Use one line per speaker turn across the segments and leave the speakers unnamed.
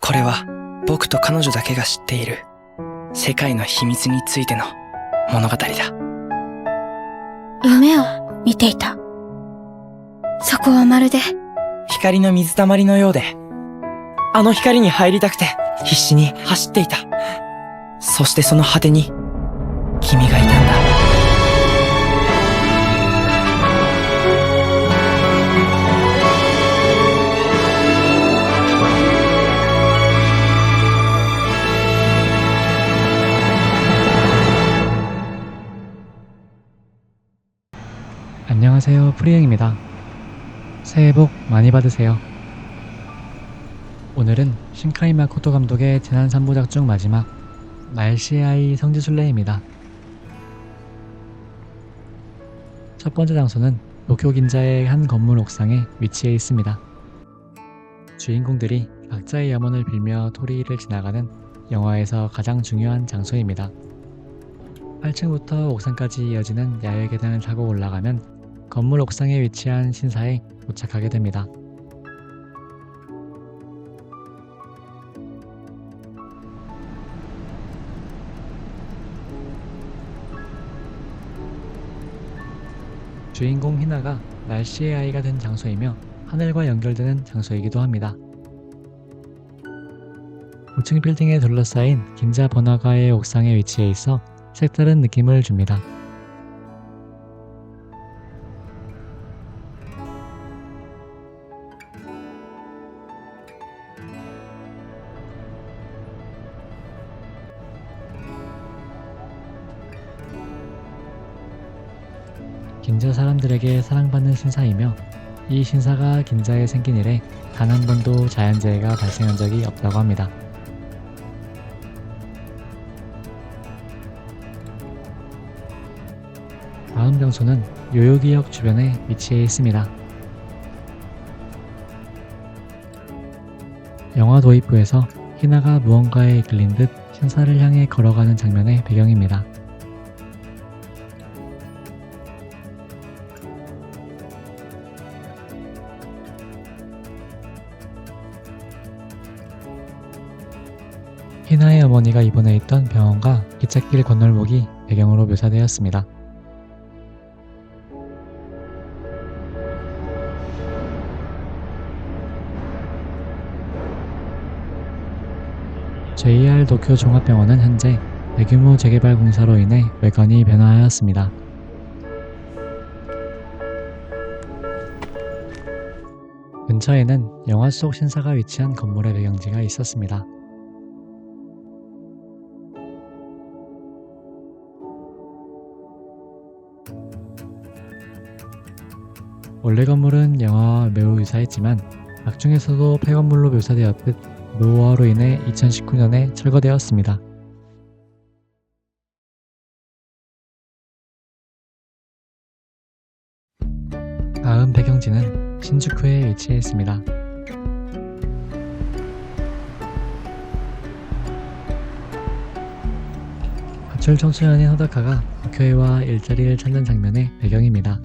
これは僕と彼女だけが知っている世界の秘密についての物語だ。
夢を見ていた。そこはまるで
光の水たまりのようで、あの光に入りたくて必死に走っていた。そしてその果てに君がいたんだ。
안녕하세요, 프리행입니다. 새해 복 많이 받으세요. 오늘은 신카이 마코토 감독의 지난 3부작 중 마지막 날씨의 아이 성지순례입니다. 첫 번째 장소는 도쿄 긴자의 한 건물 옥상에 위치해 있습니다. 주인공들이 각자의 염원을 빌며 토리를 지나가는 영화에서 가장 중요한 장소입니다. 8층부터 옥상까지 이어지는 야외 계단을 타고 올라가면 건물 옥상에 위치한 신사에 도착하게 됩니다. 주인공 히나가 날씨의 아이가 된 장소이며 하늘과 연결되는 장소이기도 합니다. 5층 빌딩에 둘러싸인 긴자 번화가의 옥상에 위치해 있어 색다른 느낌을 줍니다. 긴자 사람들에게 사랑받는 신사이며 이 신사가 긴자에 생긴 이래 단 한 번도 자연재해가 발생한 적이 없다고 합니다. 다음 장소는 요요기역 주변에 위치해 있습니다. 영화 도입부에서 히나가 무언가에 이끌린 듯 신사를 향해 걸어가는 장면의 배경입니다. 히나의 어머니가 입원해 있던 병원과 기찻길 건널목이 배경으로 묘사되었습니다. JR 도쿄 종합병원은 현재 대규모 재개발 공사로 인해 외관이 변화하였습니다. 근처에는 영화 속 신사가 위치한 건물의 배경지가 있었습니다. 원래 건물은 영화와 매우 유사했지만 작중에서도 폐건물로 묘사되었듯 노후화로 인해 2019년에 철거되었습니다. 다음 배경지는 신주쿠에 위치해 있습니다. 가출 청소년인 호다카가 도쿄에 와 일자리를 찾는 장면의 배경입니다.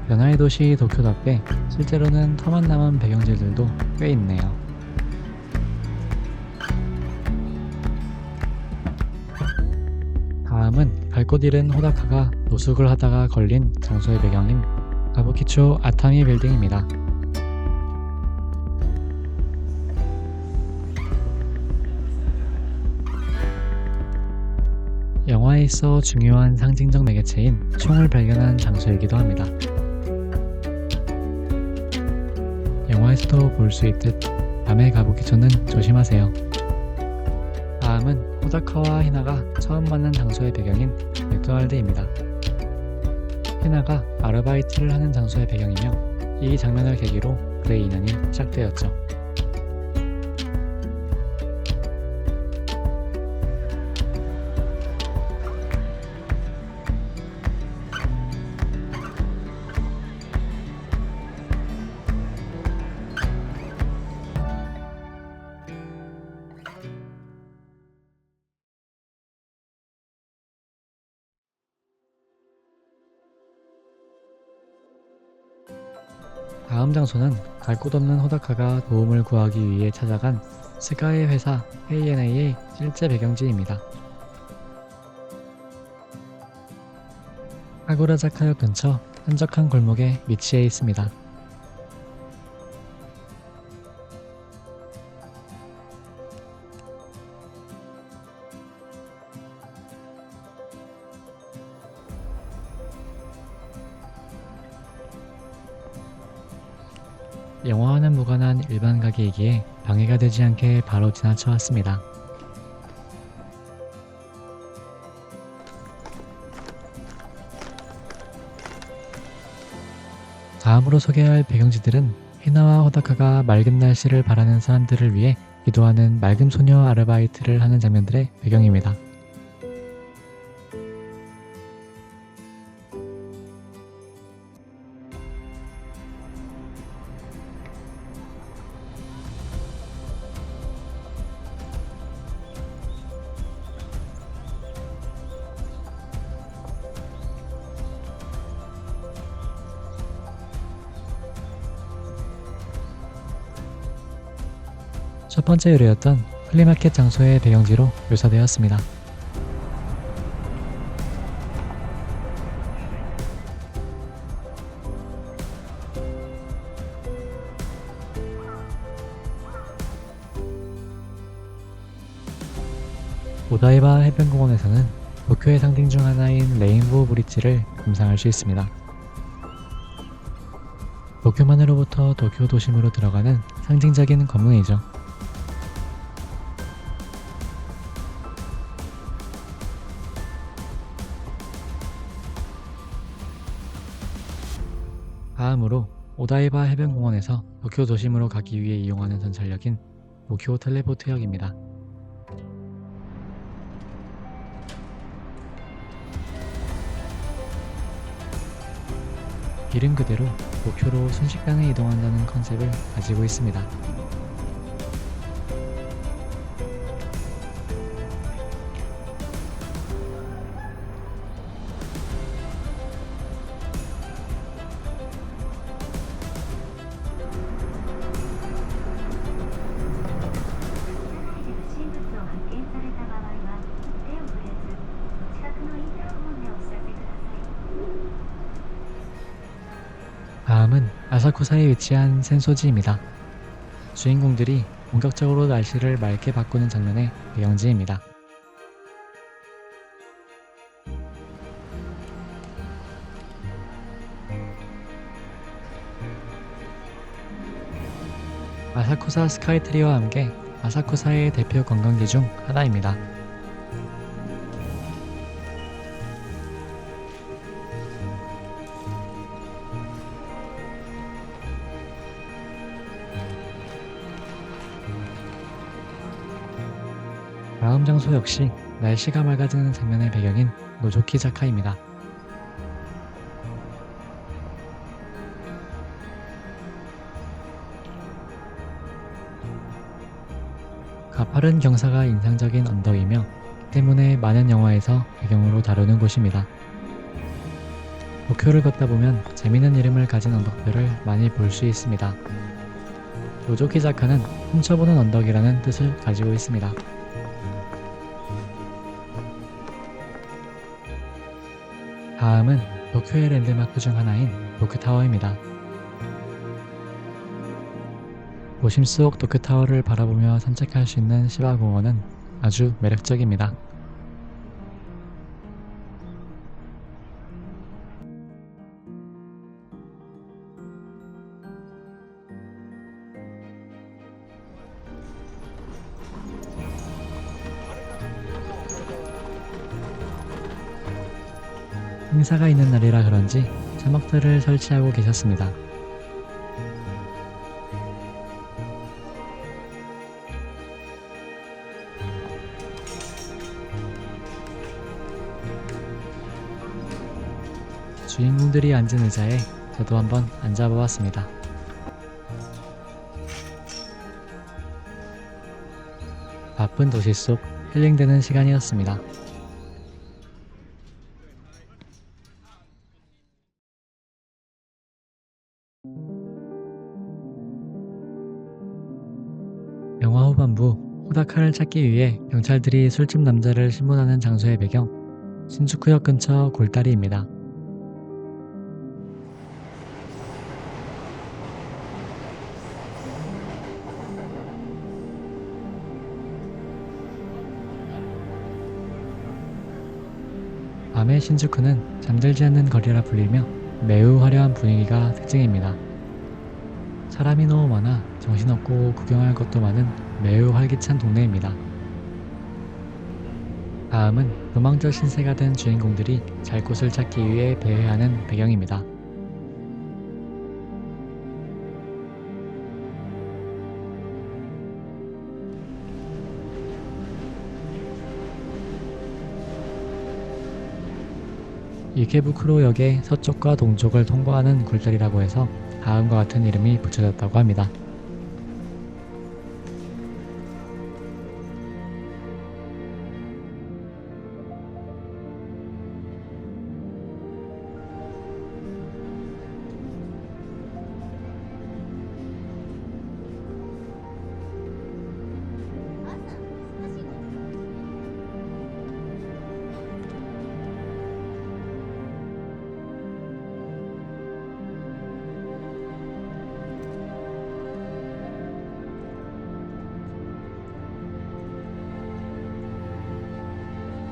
변화의 도시 도쿄답게 실제로는 터만 남은 배경지들도 꽤 있네요. 다음은 갈 곳 잃은 호다카가 노숙을 하다가 걸린 장소의 배경인 가부키초 아타미 빌딩입니다. 영화에 있어 중요한 상징적 매개체인 총을 발견한 장소이기도 합니다. 영화에서도 볼 수 있듯 밤에 가부키초는 조심하세요. 다음은 호다카와 히나가 처음 만난 장소의 배경인 맥도날드입니다. 히나가 아르바이트를 하는 장소의 배경이며 이 장면을 계기로 그의 인연이 시작되었죠. 다음 장소는 갈 곳 없는 호다카가 도움을 구하기 위해 찾아간 스가의 회사 ANA의 실제 배경지입니다. 카구라자카역 근처 한적한 골목에 위치해 있습니다. 영화와는 무관한 일반 가게이기에 방해가 되지 않게 바로 지나쳐 왔습니다. 다음으로 소개할 배경지들은 히나와 호다카가 맑은 날씨를 바라는 사람들을 위해 기도하는 맑음 소녀 아르바이트를 하는 장면들의 배경입니다. 첫 번째 의뢰였던 플리마켓 장소의 배경지로 묘사되었습니다. 오다이바 해변공원에서는 도쿄의 상징 중 하나인 레인보우 브릿지를 감상할 수 있습니다. 도쿄만으로부터 도쿄 도심으로 들어가는 상징적인 관문이죠. 다음으로 오다이바 해변공원에서 도쿄 도심으로 가기 위해 이용하는 전철역인 도쿄 텔레포트역입니다. 이름 그대로 도쿄로 순식간에 이동한다는 컨셉을 가지고 있습니다. 다음은 아사쿠사에 위치한 센소지입니다. 주인공들이 본격적으로 날씨를 맑게 바꾸는 장면의 배경지입니다. 아사쿠사 스카이트리와 함께 아사쿠사의 대표 관광지 중 하나입니다. 다음 장소 역시 날씨가 맑아지는 장면의 배경인 노조키자카입니다. 가파른 경사가 인상적인 언덕이며 때문에 많은 영화에서 배경으로 다루는 곳입니다. 도쿄를 걷다 보면 재미있는 이름을 가진 언덕들을 많이 볼 수 있습니다. 노조키자카는 훔쳐보는 언덕이라는 뜻을 가지고 있습니다. 다음은 도쿄의 랜드마크 중 하나인 도쿄타워입니다. 도심 속 도쿄타워를 바라보며 산책할 수 있는 시바공원은 아주 매력적입니다. 행사가 있는 날이라 그런지 차막들을 설치하고 계셨습니다. 주인공들이 앉은 의자에 저도 한번 앉아보았습니다. 바쁜 도시 속 힐링되는 시간이었습니다. 호다카를 찾기 위해 경찰들이 술집 남자를 신문하는 장소의 배경, 신주쿠역 근처 골다리입니다. 밤의 신주쿠는 잠들지 않는 거리라 불리며 매우 화려한 분위기가 특징입니다. 사람이 너무 많아 정신없고 구경할 것도 많은 매우 활기찬 동네입니다. 다음은 도망쳐 신세가 된 주인공들이 잘 곳을 찾기 위해 배회하는 배경입니다. 이케부쿠로역의 서쪽과 동쪽을 통과하는 굴다리라고 해서 다음과 같은 이름이 붙여졌다고 합니다.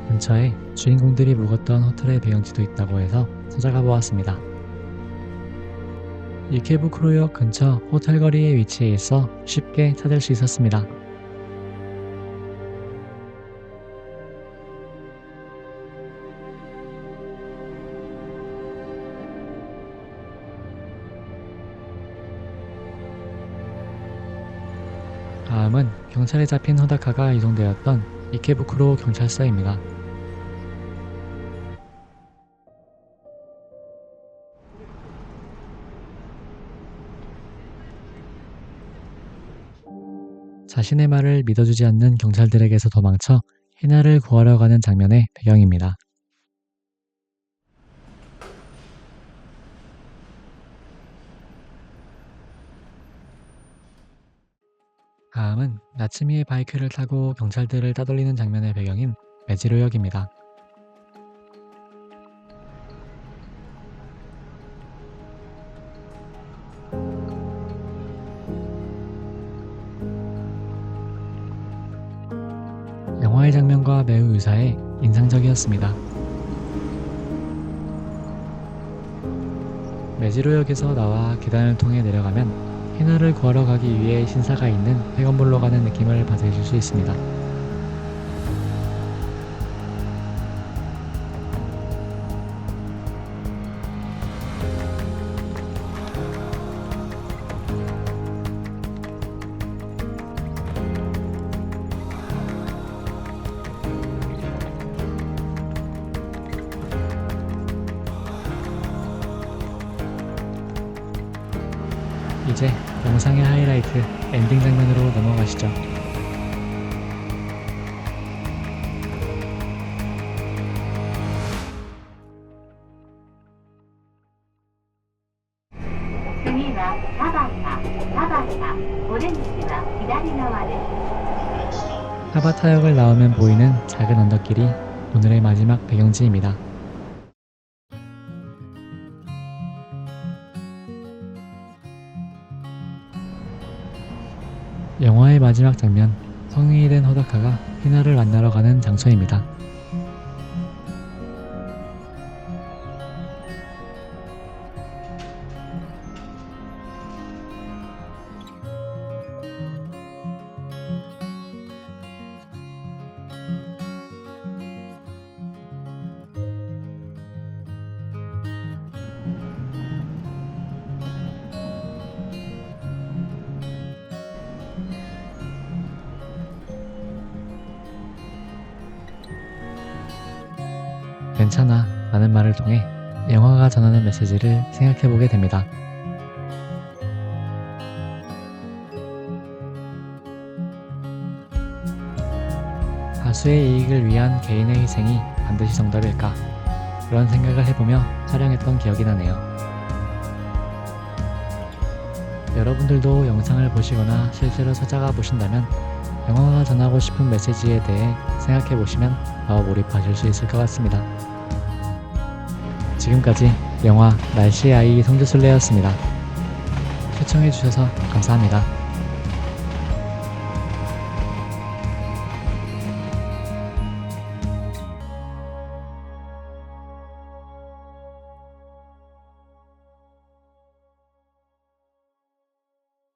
근처에 주인공들이 묵었던 호텔의 배경지도 있다고 해서 찾아가 보았습니다. 이케부쿠로역 근처 호텔 거리에 위치해 있어 쉽게 찾을 수 있었습니다. 다음은 경찰에 잡힌 호다카가 이송되었던 이케부쿠로 경찰서입니다. 자신의 말을 믿어주지 않는 경찰들에게서 도망쳐 희나를 구하러 가는 장면의 배경입니다. 다음은 나츠미의 바이크를 타고 경찰들을 따돌리는 장면의 배경인 메지로역입니다. 영화의 장면과 매우 유사해 인상적이었습니다. 메지로역에서 나와 계단을 통해 내려가면 희나를 구하러 가기 위해 신사가 있는 폐건물로 가는 느낌을 받으실 수 있습니다. 이제 영상의 하이라이트 엔딩 장면으로 넘어가시죠. 하바타역을 나오면 보이는 작은 언덕길이 오늘의 마지막 배경지입니다. 영화의 마지막 장면, 성인이 된 호다카가 희나를 만나러 가는 장소입니다. 괜찮아 라는 말을 통해 영화가 전하는 메시지를 생각해보게 됩니다. 다수의 이익을 위한 개인의 희생이 반드시 정답일까? 그런 생각을 해보며 촬영했던 기억이 나네요. 여러분들도 영상을 보시거나 실제로 찾아가 보신다면 영화가 전하고 싶은 메시지에 대해 생각해 보시면 더 몰입하실 수 있을 것 같습니다. 지금까지 영화 날씨의 아이 송지술래였습니다. 시청해 주셔서 감사합니다.